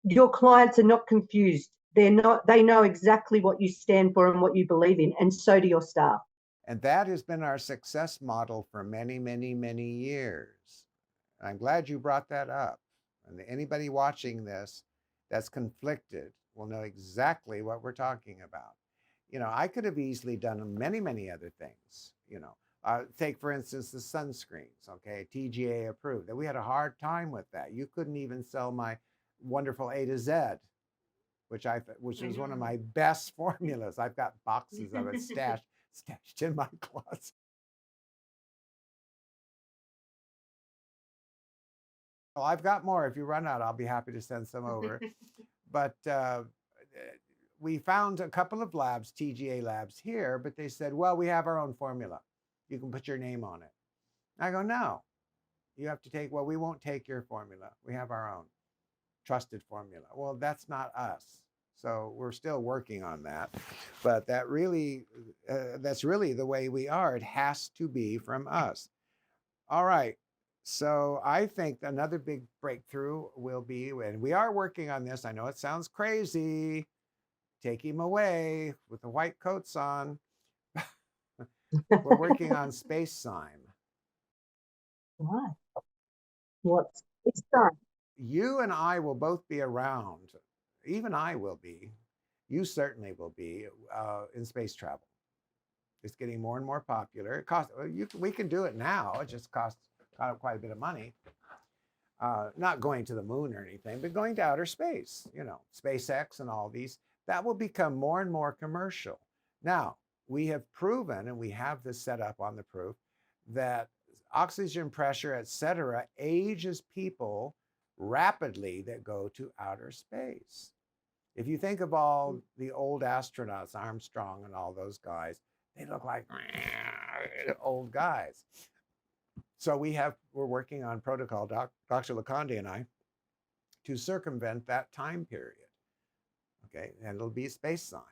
your clients are not confused. They know exactly what you stand for and what you believe in, and so do your staff. And that has been our success model for many, many, many years. I'm glad you brought that up. And anybody watching this that's conflicted will know exactly what we're talking about. I could have easily done many, many other things. Take, for instance, the sunscreens, okay, TGA approved. That we had a hard time with that. You couldn't even sell my wonderful A to Z, which was one of my best formulas. I've got boxes of it stashed in my closet. Well, I've got more. If you run out, I'll be happy to send some over. But we found a couple of labs, TGA labs here, but they said, well, we have our own formula. You can put your name on it. I go, no, you have to take, well, we won't take your formula. We have our own trusted formula. Well, that's not us. So we're still working on that. But that's really the way we are. It has to be from us. All right. So I think another big breakthrough will be, and we are working on this. I know it sounds crazy. Take him away with the white coats on. We're working on space-zyme. Right. What's space-zyme? You and I will both be around. Even I will be. You certainly will be in space travel. It's getting more and more popular. It costs, we can do it now. It just costs quite a bit of money. Not going to the moon or anything, but going to outer space, you know, SpaceX and all these, that will become more and more commercial. Now, we have proven, and we have this set up on the proof, that oxygen pressure, etc., ages people rapidly that go to outer space. If you think of all the old astronauts, Armstrong and all those guys, they look like old guys. So we're working on protocol, Dr. LaConde and I, to circumvent that time period. Okay, and it'll be spacezyme.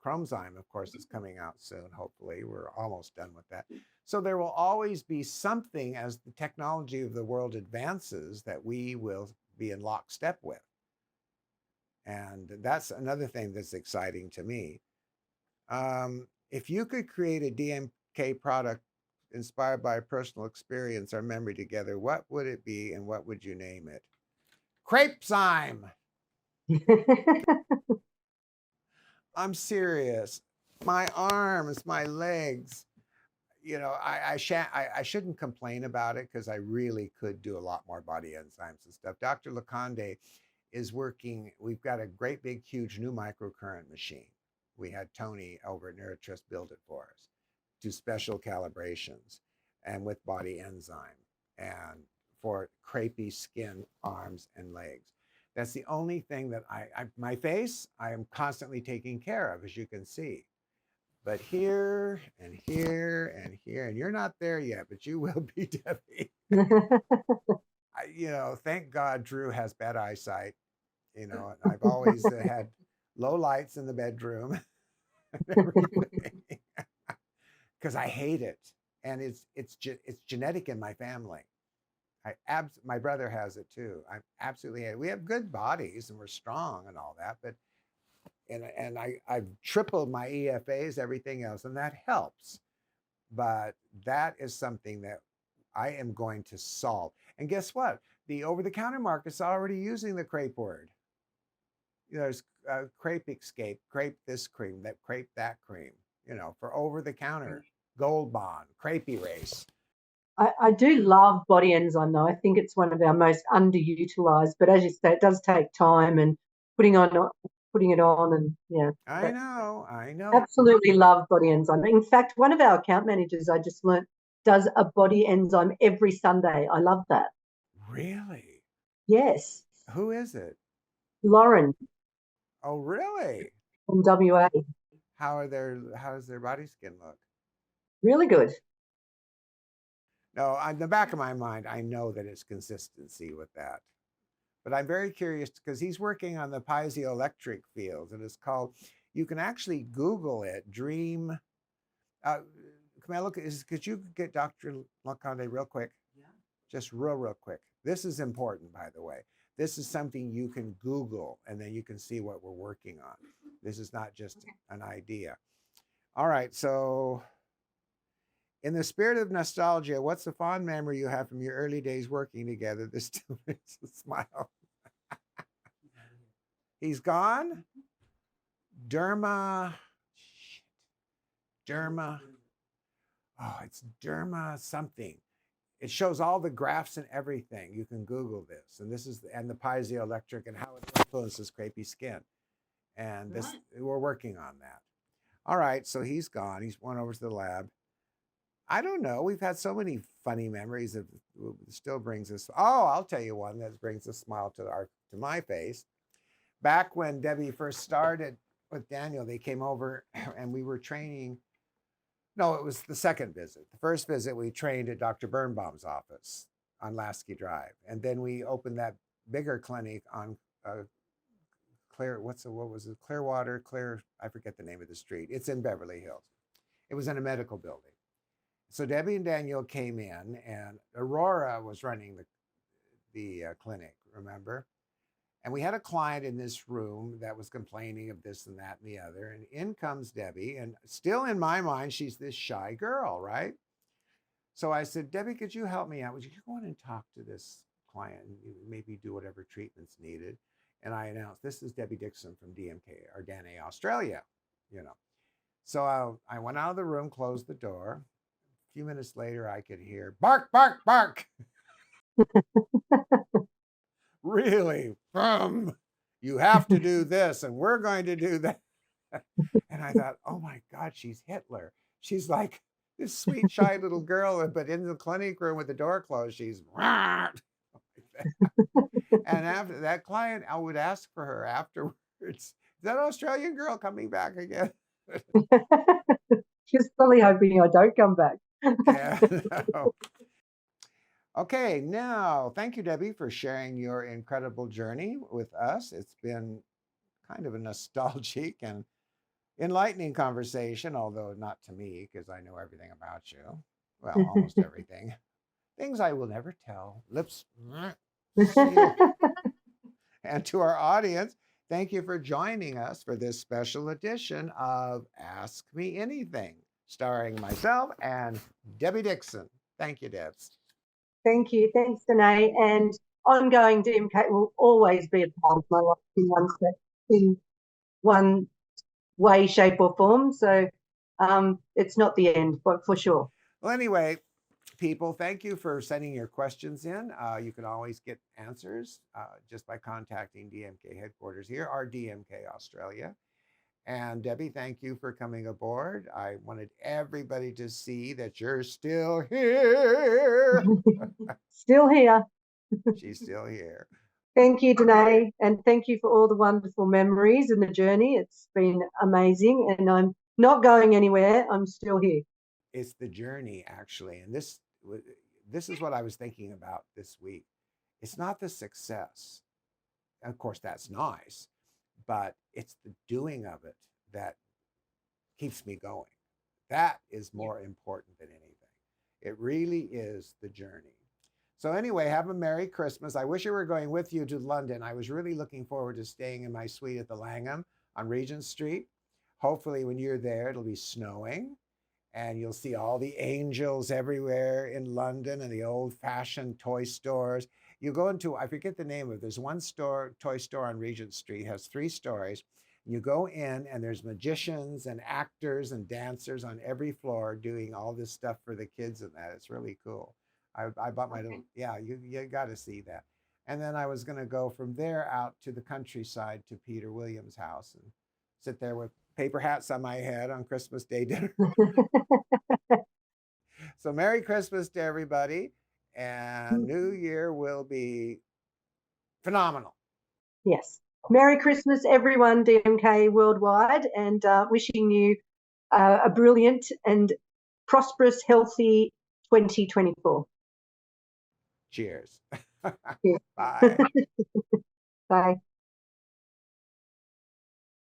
Chromezyme, of course, is coming out soon, hopefully. We're almost done with that. So there will always be something as the technology of the world advances that we will be in lockstep with. And that's another thing that's exciting to me. If you could create a DMK product inspired by personal experience or memory together, what would it be and what would you name it? Crepezyme. I'm serious. My arms, my legs, you know, I shouldn't complain about it because I really could do a lot more body enzymes and stuff. Dr. LaConde is working. We've got a great big, huge new microcurrent machine. We had Tony over at NeuroTrust build it for us, do special calibrations and with body enzyme and for crepey skin, arms and legs. That's the only thing that my face, I am constantly taking care of, as you can see. But here and here and here, and you're not there yet, but you will be, Debbie. You know, thank God Drew has bad eyesight. You know, I've always had low lights in the bedroom and everything because I hate it, and it's genetic in my family. My brother has it too. I absolutely hate it. We have good bodies and we're strong and all that, but and I've tripled my EFAs, everything else, and that helps. But that is something that I am going to solve. And guess what? The over-the-counter market's already using the crepe word. You know, there's crepe escape, crepe this cream, that crepe that cream, you know, for over-the-counter, Gold Bond, crepe erase. I do love body enzyme though. I think it's one of our most underutilized, but as you say, it does take time and putting it on and yeah. I know. Absolutely love body enzyme. In fact, one of our account managers I just learned does a body enzyme every Sunday. I love that. Really? Yes. Who is it? Lauren. Oh, really? From WA. How does their body skin look? Really good. No, on the back of my mind, I know that it's consistency with that. But I'm very curious because he's working on the piezoelectric fields, and it's called, you can actually Google it, dream. Camille, could you get Dr. LaConde real quick? Yeah. Just real quick. This is important, by the way. This is something you can Google, and then you can see what we're working on. This is not just an idea. All right, so in the spirit of nostalgia, what's a fond memory you have from your early days working together that still makes a smile? He's gone? Derma. Oh, it's derma something. It shows all the graphs and everything. You can Google this. And this is, and the piezoelectric and how it influences crepey skin. And this, we're working on that. All right, so he's gone. He's went over to the lab. I don't know. We've had so many funny memories of, still brings us. Oh, I'll tell you one that brings a smile to my face. Back when Debbie first started with Daniel, they came over and we were training. No, it was the second visit. The first visit we trained at Dr. Birnbaum's office on Lasky Drive, and then we opened that bigger clinic on Clearwater. I forget the name of the street. It's in Beverly Hills. It was in a medical building. So Debbie and Daniel came in, and Aurora was running the clinic, remember? And we had a client in this room that was complaining of this and that and the other. And in comes Debbie, and still in my mind, she's this shy girl, right? So I said, Debbie, could you help me out? Would you go in and talk to this client and maybe do whatever treatment's needed? And I announced, this is Debbie Dickson from DMK Danné Australia, you know. So I went out of the room, closed the door. A few minutes later, I could hear bark, bark, bark. Really? You have to do this, and we're going to do that. And I thought, oh my God, she's Hitler. She's like this sweet, shy little girl, but in the clinic room with the door closed, she's. And after that client, I would ask for her afterwards. Is that Australian girl coming back again? She's probably hoping I don't come back. Yeah. No. Okay, now, thank you, Debbie, for sharing your incredible journey with us. It's been kind of a nostalgic and enlightening conversation, although not to me, because I know everything about you. Well, almost everything. Things I will never tell. Lips sealed. And to our audience, thank you for joining us for this special edition of Ask Me Anything, starring myself and Debbie Dickson. Thank you, Debs. Thank you. Thanks, Danné. And ongoing DMK will always be a part of my life in one way, shape, or form. So it's not the end, but for sure. Well, anyway, people, thank you for sending your questions in. You can always get answers just by contacting DMK headquarters here, or DMK Australia. And Debbie, thank you for coming aboard. I wanted everybody to see that you're still here. Still here. She's still here. Thank you, Danné, and thank you for all the wonderful memories and the journey. It's been amazing, and I'm not going anywhere. I'm still here. It's the journey, actually, and this is what I was thinking about this week. It's not the success. Of course, that's nice, but it's the doing of it that keeps me going. That is more important than anything. It really is the journey. So anyway, have a Merry Christmas. I wish I were going with you to London. I was really looking forward to staying in my suite at the Langham on Regent Street. Hopefully when you're there, it'll be snowing and you'll see all the angels everywhere in London and the old-fashioned toy stores. You go into, I forget the name of it, there's one store, toy store on Regent Street, has 3 stories. You go in and there's magicians and actors and dancers on every floor doing all this stuff for the kids and that. It's really cool. I bought my little, yeah, you got to see that. And then I was going to go from there out to the countryside to Peter Williams' house and sit there with paper hats on my head on Christmas Day dinner. So Merry Christmas to everybody. And New Year will be phenomenal. Yes. Merry Christmas, everyone, DMK worldwide, and wishing you a brilliant and prosperous, healthy 2024. Cheers. Yeah. Bye. Bye.